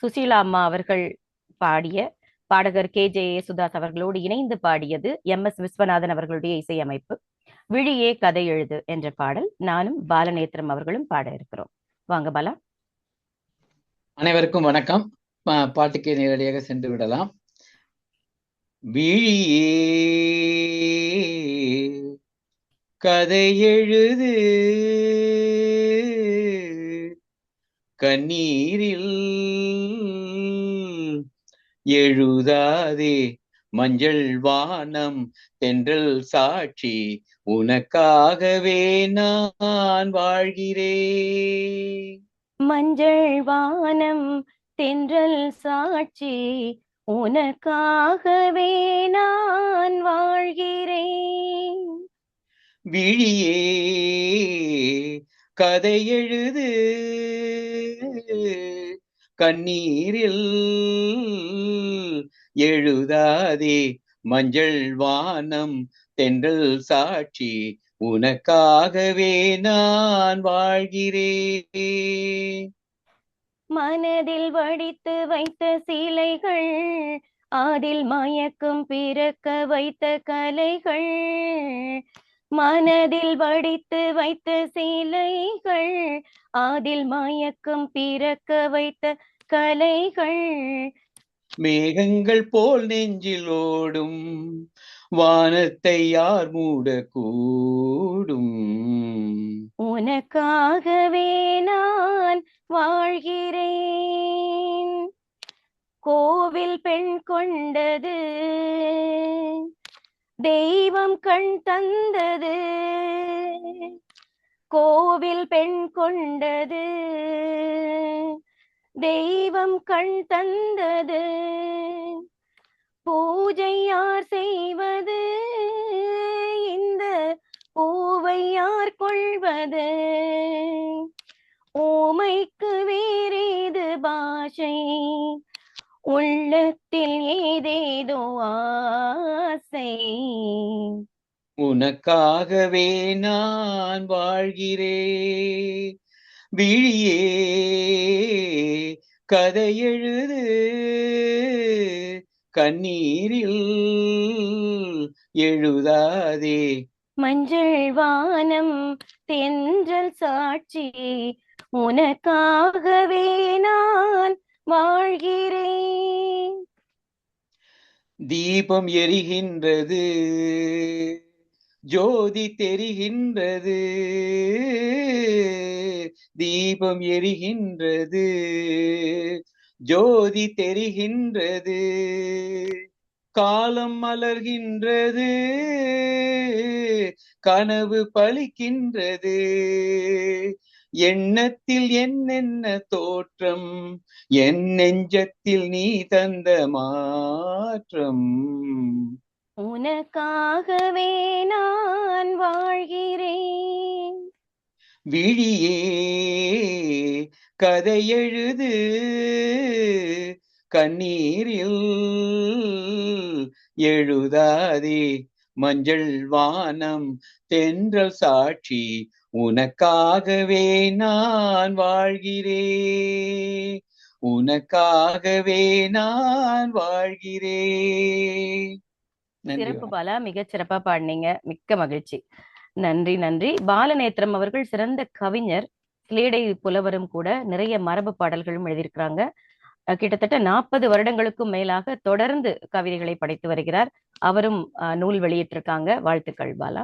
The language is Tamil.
சுசீலா அம்மா அவர்கள் பாடிய, பாடகர் கே சுதாஸ் அவர்களோடு இணைந்து பாடியது விஸ்வநாதன் அவர்களுடைய இசையமைப்பு. விழியே கதை எழுது என்ற பாடல் நானும் பாலநேத்திரம் அவர்களும் பாட இருக்கிறோம். வாங்க பாலா. அனைவருக்கும் வணக்கம். பாட்டுக்கு நேரடியாக சென்று விடலாம். விழியே கதை எழுது, கண்ணீரில் எழுதாதே, மஞ்சள் வானம் தென்றல் சாட்சி, உனக்காகவே நான் வாழ்கிறேன். மஞ்சள் வானம் தென்றல் சாட்சி, உனக்காகவே நான் வாழ்கிறேன். விழியே கதை எழுது, கண்ணீரில் எழுதாதே, மஞ்சள் வானம் தென்றல் சாட்சி, உனக்காகவே நான் வாழ்கிறேன். மனதில் வடித்து வைத்த சிலைகள், அதில் மயக்கம் பிறக்க வைத்த கலைகள். மனதில் வடித்து வைத்த சிலைகள், அதில் மயக்கம் பிறக்க வைத்த கலைகள். மேகங்கள் போல் நெஞ்சில் ஓடும் வானத்தை யார் மூடக்கூடும்? உனக்காகவே நான் வாழ்கிறேன். கோவில் பெண் கொண்டது, தெய்வம் கண் தந்தது. கோவில் பெண் கொண்டது, தெய்வம் கண் தந்தது. பூஜை யார் செய்வது, இந்த பூவை யார் கொள்வது? ஓமைக்கு வேறேது பாஷை, உள்ளத்தில் ஏதேதோ ஆசை. உனக்காகவே நான் வாழ்கிறேன். விழியே கதை எழுது, கண்ணீரில் எழுதாதே. மஞ்சள் வானம் தென்றல் சாட்சி, உனக்காகவே நான் வாழ்கிறேன். தீபம் எரிகின்றது, ஜோதி தெரிகின்றது. தீபம் எரிகின்றது, ஜோதி தெரிகின்றது. காலம் மலர்கின்றது, கனவு பலிக்கின்றது. எண்ணத்தில் என்னென்ன தோற்றம், என் நெஞ்சத்தில் நீ தந்த மாற்றம். உனக்காகவே நான் வாழ்கிறேன். விழியே கதை எழுது, கண்ணீரில் எழுதாதே, மஞ்சள் வானம் தென்றல் சாட்சி, உனக்காகவே நான் வாழ்கிறேன். உனக்காகவே நான் வாழ்கிறேன். சிறப்பு பாலா, மிகச் சிறப்பா பாடினீங்க. மிக்க மகிழ்ச்சி. நன்றி நன்றி. பாலநேத்திரம் அவர்கள் சிறந்த கவிஞர், ஸ்லேடை புலவரும் கூட. நிறைய மரபு பாடல்களும் எழுதியிருக்கிறாங்க. கிட்டத்தட்ட 40 வருடங்களுக்கும் மேலாக தொடர்ந்து கவிதைகளை படைத்து வருகிறார். அவரும் நூல் வெளியிட்டிருக்காங்க. வாழ்த்துக்கள் பாலா.